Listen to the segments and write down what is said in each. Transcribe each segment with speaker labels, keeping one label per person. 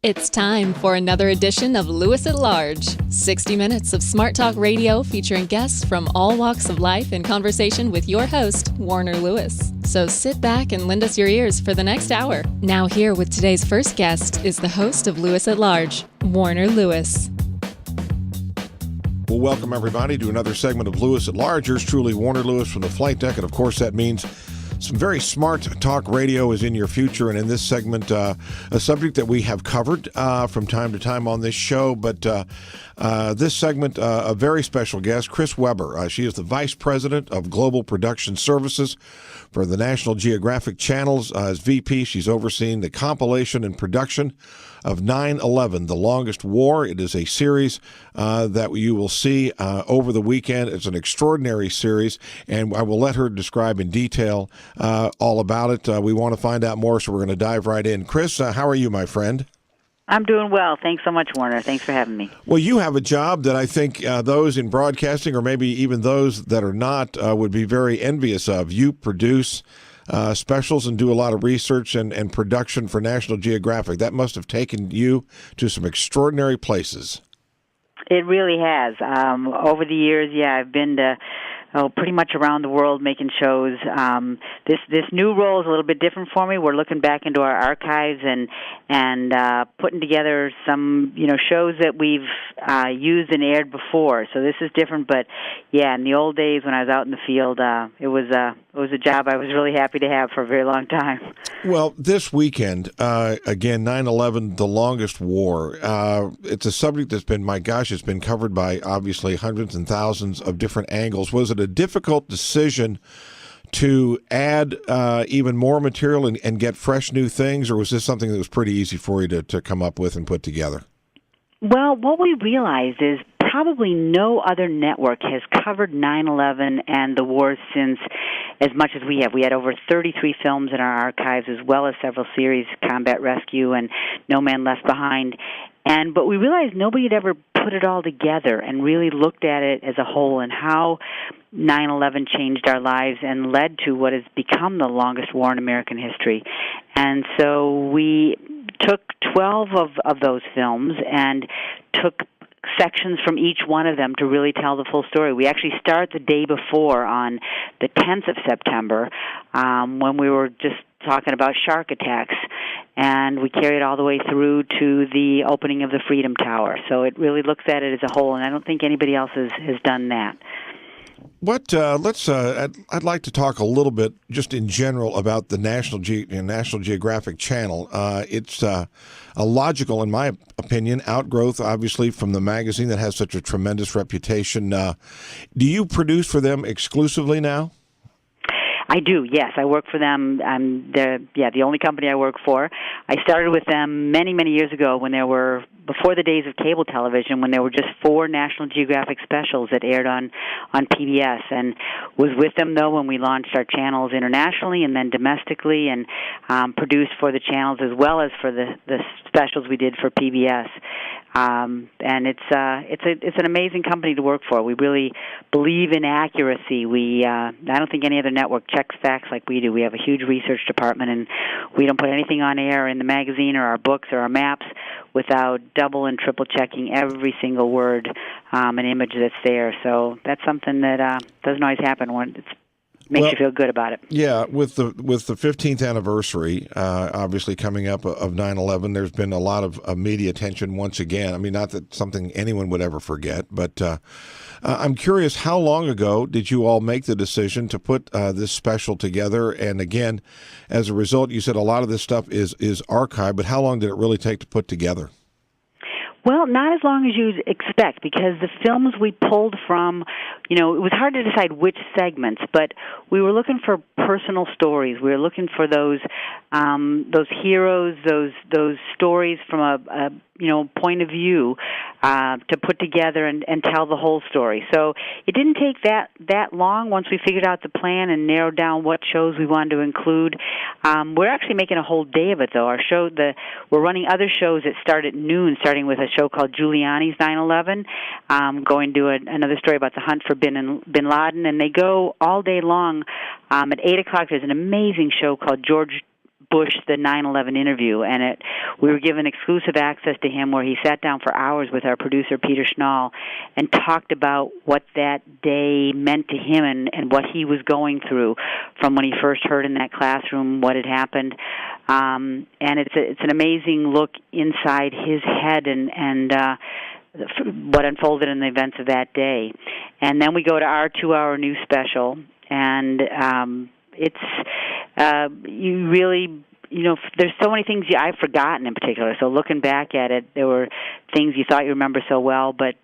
Speaker 1: It's time for another edition of Lewis at Large, 60 minutes of smart talk radio featuring guests from all walks of life in conversation with your host, Warner Lewis. So sit back and lend us your ears for the next hour. Now here with today's first guest is the host of Lewis at Large, Warner Lewis.
Speaker 2: Well, welcome everybody to another segment of Lewis at Large. Yours truly, Warner Lewis from the flight deck, and of course that means some very smart talk radio is in your future, and in this segment, a subject that we have covered from time to time on this show, but this segment, a very special guest, Chris Weber. She is the Vice President of Global Production Services for the National Geographic Channels. As VP, she's overseeing the compilation and production of 9/11, The Longest War. It is a series that you will see over the weekend. It's an extraordinary series, and I will let her describe in detail all about it. We want to find out more, so we're going to dive right in. Chris, how are you, my friend?
Speaker 3: I'm doing well. Thanks so much, Warner. Thanks for having me.
Speaker 2: Well, you have a job that I think those in broadcasting, or maybe even those that are not, would be very envious of. You produce specials and do a lot of research and production for National Geographic. That must have taken you to some extraordinary places.
Speaker 3: It really has. Over the years, I've been to pretty much around the world making shows. This new role is a little bit different for me. We're looking back into our archives and putting together some shows that we've used and aired before. So this is different, but in the old days when I was out in the field, it was a job I was really happy to have for a very long time.
Speaker 2: Well, this weekend, again, 9/11, The Longest War. It's a subject that's been, my gosh, it's been covered by obviously hundreds and thousands of different angles. Was it a difficult decision to add even more material and get fresh new things, or was this something that was pretty easy for you to come up with and put together?
Speaker 3: Well, what we realized is probably no other network has covered 9/11 and the wars since as much as we have. We had over 33 films in our archives, as well as several series, Combat Rescue and No Man Left Behind. But we realized nobody had ever put it all together and really looked at it as a whole and how 9/11 changed our lives and led to what has become the longest war in American history. And so we took 12 of those films and took sections from each one of them to really tell the full story. We actually start the day before on the 10th of September when we were just talking about shark attacks, and we carry it all the way through to the opening of the Freedom Tower. So it really looks at it as a whole, and I don't think anybody else has done that.
Speaker 2: I'd like to talk a little bit, just in general, about the National Geographic Channel. It's a logical, in my opinion, outgrowth, obviously, from the magazine that has such a tremendous reputation. Do you produce for them exclusively now?
Speaker 3: I do, yes. I work for them. I'm the only company I work for. I started with them many, many years ago before the days of cable television, when there were just 4 National Geographic specials that aired on PBS, and was with them, though, when we launched our channels internationally and then domestically, and produced for the channels as well as for the specials we did for PBS. And it's an amazing company to work for. We really believe in accuracy. I don't think any other network checks facts like we do. We have a huge research department, and we don't put anything on air in the magazine or our books or our maps without double and triple checking every single word and image that's there. So that's something that doesn't always happen when it makes you feel good about it.
Speaker 2: Yeah, with the 15th anniversary, obviously coming up of 9/11, there's been a lot of media attention once again. I mean, not that something anyone would ever forget, but I'm curious, how long ago did you all make the decision to put this special together? And again, as a result, you said a lot of this stuff is archived, but how long did it really take to put together?
Speaker 3: Well, not as long as you'd expect, because the films we pulled from, it was hard to decide which segments, but we were looking for personal stories. We were looking for those heroes, those stories from a point of view to put together and tell the whole story. So it didn't take that long once we figured out the plan and narrowed down what shows we wanted to include. We're actually making a whole day of it, though. We're running other shows that start at noon, starting with a show called Giuliani's 9/11, going to another story about the hunt for bin Laden, and they go all day long. At 8 o'clock, there's an amazing show called George Bush the 9/11 interview, and we were given exclusive access to him where he sat down for hours with our producer, Peter Schnall, and talked about what that day meant to him and what he was going through from when he first heard in that classroom what had happened. And it's an amazing look inside his head and what unfolded in the events of that day. And then we go to our 2-hour news special, and you really, there's so many things I've forgotten in particular. So looking back at it, there were things you thought you remember so well, but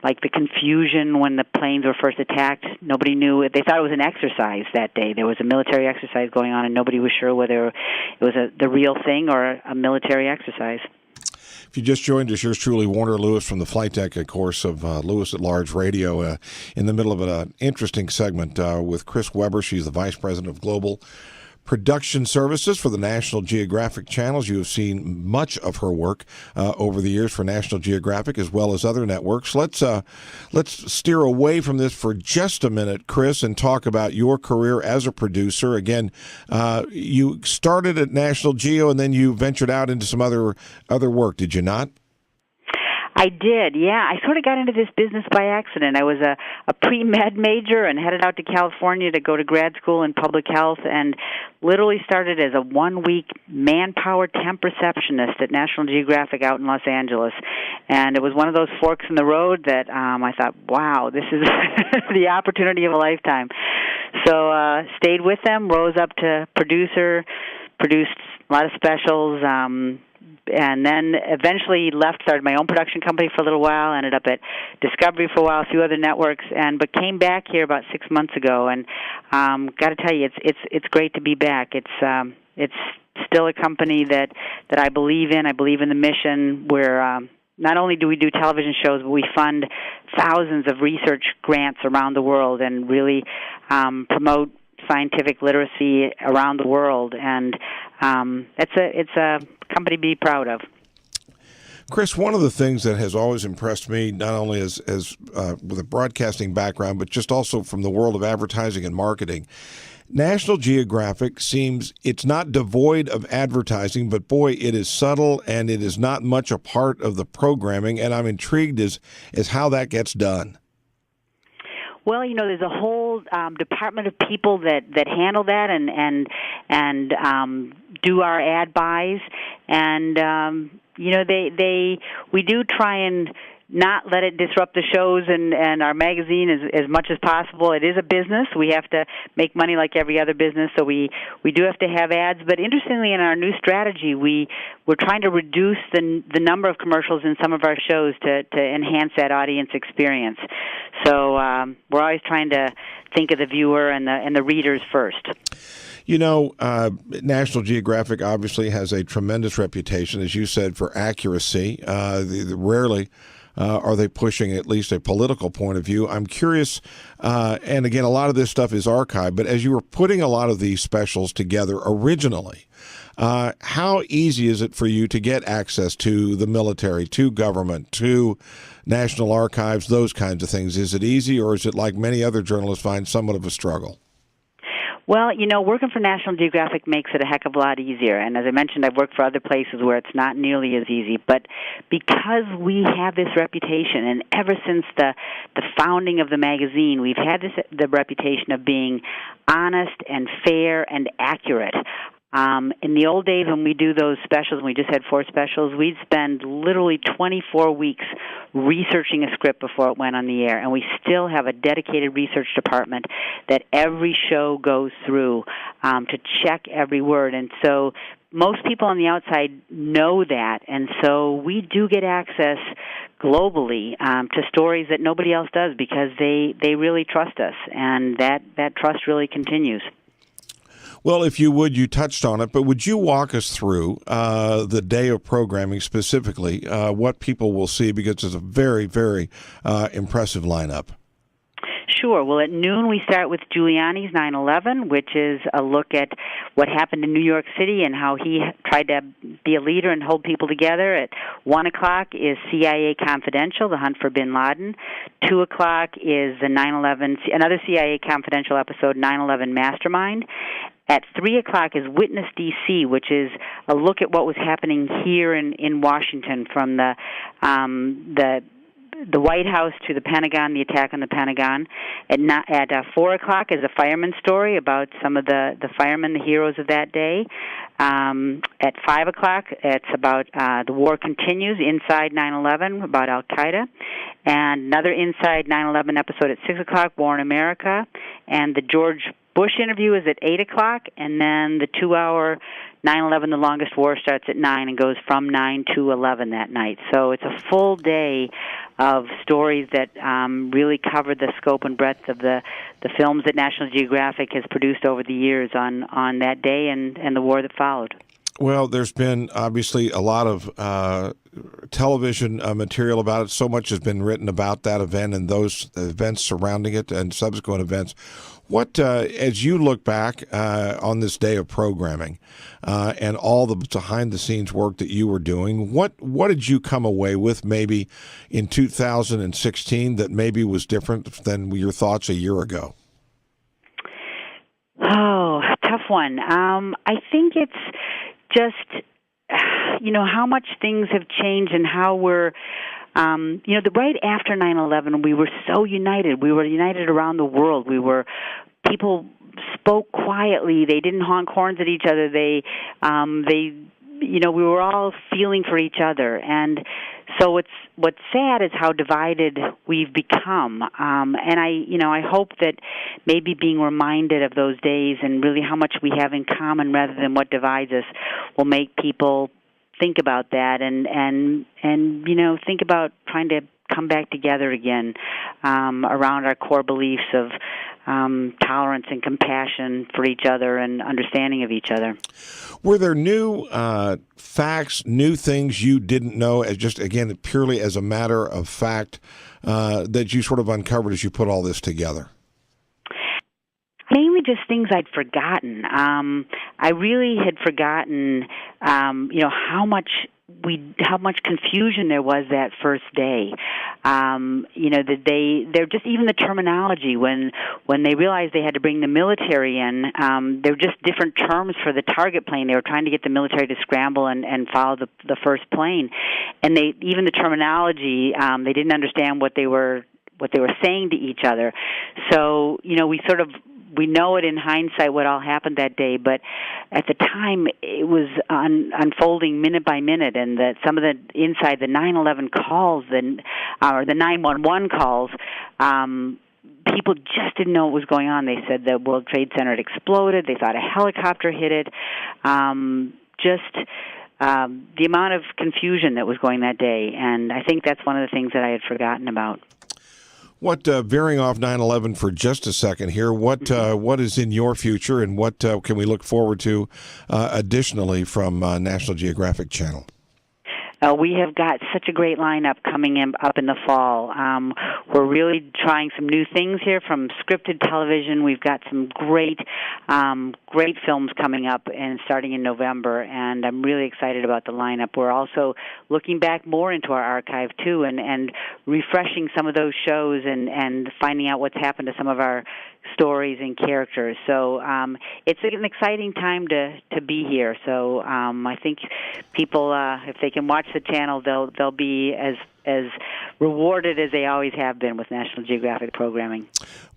Speaker 3: like the confusion when the planes were first attacked, nobody knew. They thought it was an exercise that day. There was a military exercise going on, and nobody was sure whether it was the real thing or a military exercise.
Speaker 2: If you just joined us, yours truly, Warner Lewis from the flight deck, of course, of Lewis at Large Radio, in the middle of an interesting segment with Chris Weber. She's the Vice President of Global Production Services for the National Geographic Channels. You have seen much of her work over the years for National Geographic as well as other networks. Let's steer away from this for just a minute, Chris, and talk about your career as a producer. Again, you started at National Geo and then you ventured out into some other work, did you not?
Speaker 3: I did, yeah. I sort of got into this business by accident. I was a pre-med major and headed out to California to go to grad school in public health, and literally started as a 1-week manpower temp receptionist at National Geographic out in Los Angeles. And it was one of those forks in the road that I thought, wow, this is the opportunity of a lifetime. So stayed with them, rose up to producer, produced a lot of specials, and then eventually left, started my own production company for a little while, ended up at Discovery for a while, a few other networks, but came back here about 6 months ago. And got to tell you, it's great to be back. It's still a company that I believe in. I believe in the mission. Where not only do we do television shows, but we fund thousands of research grants around the world and really promote scientific literacy around the world, and it's a company to be proud of.
Speaker 2: Chris, one of the things that has always impressed me, not only as with a broadcasting background, but just also from the world of advertising and marketing, National Geographic seems it's not devoid of advertising, but boy, it is subtle and it is not much a part of the programming, and I'm intrigued as how that gets done.
Speaker 3: Well, there's a whole department of people that handle that and do our ad buys, and we do try and not let it disrupt the shows and our magazine as much as possible. It is a business. We have to make money like every other business, so we do have to have ads. But interestingly, in our new strategy, we're trying to reduce the number of commercials in some of our shows to enhance that audience experience. So we're always trying to think of the viewer and the readers first.
Speaker 2: National Geographic obviously has a tremendous reputation, as you said, for accuracy. Rarely are they pushing at least a political point of view. I'm curious, and again, a lot of this stuff is archived, but as you were putting a lot of these specials together originally, how easy is it for you to get access to the military, to government, to National Archives, those kinds of things? Is it easy, or is it, like many other journalists find, somewhat of a struggle?
Speaker 3: Well, working for National Geographic makes it a heck of a lot easier. And as I mentioned, I've worked for other places where it's not nearly as easy. But because we have this reputation, and ever since the founding of the magazine, we've had the reputation of being honest and fair and accurate. In the old days when we do those specials, and we just had 4 specials, we'd spend literally 24 weeks researching a script before it went on the air, and we still have a dedicated research department that every show goes through to check every word. And so most people on the outside know that, and so we do get access globally to stories that nobody else does because they really trust us, and that trust really continues.
Speaker 2: Well, if you would, you touched on it, but would you walk us through the day of programming specifically, what people will see, because it's a very, very impressive lineup?
Speaker 3: Sure. Well, at noon we start with Giuliani's 9/11, which is a look at what happened in New York City and how he tried to be a leader and hold people together. At 1 o'clock is CIA Confidential, the hunt for bin Laden. 2 o'clock is the 9/11, another CIA Confidential episode, 9/11 Mastermind. At 3 o'clock is Witness D.C., which is a look at what was happening here in Washington, from the White House to the Pentagon, the attack on the Pentagon. At 4 o'clock is a fireman story about some of the firemen, the heroes of that day. At 5 o'clock, it's about the war continues, Inside 9/11, about Al-Qaeda. And another Inside 9/11 episode at 6 o'clock, War in America. And the George Bush interview is at 8 o'clock. And then the 2-hour 9/11, The Longest War, starts at 9 and goes from 9 to 11 that night. So it's a full day of stories that really cover the scope and breadth of the films that National Geographic has produced over the years on that day and the war that followed.
Speaker 2: Well, there's been obviously a lot of television material about it. So much has been written about that event and those events surrounding it and subsequent events. What, as you look back on this day of programming and all the behind-the-scenes work that you were doing, what did you come away with maybe in 2016 that maybe was different than your thoughts a year ago?
Speaker 3: Oh, tough one. I think it's just, how much things have changed and how we're, right after 9/11, we were so united. We were united around the world. People spoke quietly. They didn't honk horns at each other. They we were all feeling for each other. And so what's sad is how divided we've become. And I hope that maybe being reminded of those days and really how much we have in common rather than what divides us will make people think about that and think about trying to come back together again around our core beliefs of tolerance and compassion for each other and understanding of each other.
Speaker 2: Were there new facts, new things you didn't know, as just, again, purely as a matter of fact, that you sort of uncovered as you put all this together?
Speaker 3: Mainly just things I'd forgotten. I really had forgotten, how much confusion there was that first day. They're just even the terminology when they realized they had to bring the military in. There were just different terms for the target plane. They were trying to get the military to scramble and follow the first plane, and even the terminology they didn't understand what they were saying to each other. So we know it in hindsight what all happened that day, but at the time it was unfolding minute by minute, and that some of the inside the 9/11 calls, or the 911 calls, people just didn't know what was going on. They said the World Trade Center had exploded. They thought a helicopter hit it. The amount of confusion that was going that day, and I think that's one of the things that I had forgotten about.
Speaker 2: What, veering off 9/11 for just a second here, what is in your future, and what can we look forward to additionally from National Geographic Channel?
Speaker 3: We have got such a great lineup coming up in the fall. We're really trying some new things here from scripted television. We've got some great films coming up and starting in November, and I'm really excited about the lineup. We're also looking back more into our archive, too, and refreshing some of those shows and finding out what's happened to some of our stories and characters. So it's an exciting time to be here. So I think people, if they can watch the channel, they'll be as rewarded as they always have been with National Geographic programming.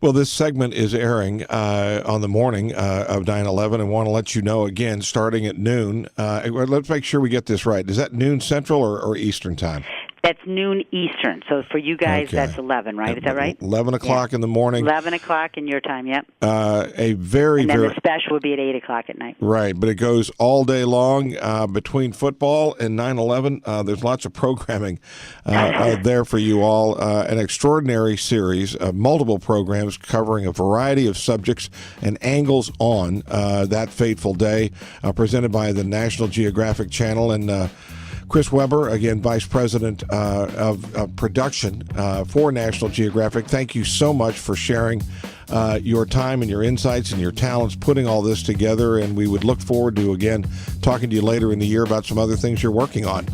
Speaker 2: Well, this segment is airing on the morning of 9/11, and want to let you know again, starting at noon. Let's make sure we get this right. Is that noon Central or Eastern time?
Speaker 3: That's noon Eastern. So for you guys, that's 11, right? Is that right?
Speaker 2: 11 o'clock in the morning.
Speaker 3: 11 o'clock in your time, yep.
Speaker 2: And then
Speaker 3: the special would be at 8 o'clock at night.
Speaker 2: Right, but it goes all day long between football and 9/11. There's lots of programming there for you all. An extraordinary series of multiple programs covering a variety of subjects and angles on that fateful day, presented by the National Geographic Channel. And Chris Weber, again, Vice President of Production for National Geographic, thank you so much for sharing your time and your insights and your talents putting all this together. And we would look forward to, again, talking to you later in the year about some other things you're working on.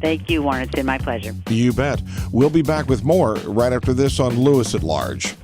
Speaker 3: Thank you, Warren. It's been my pleasure.
Speaker 2: You bet. We'll be back with more right after this on Lewis at Large.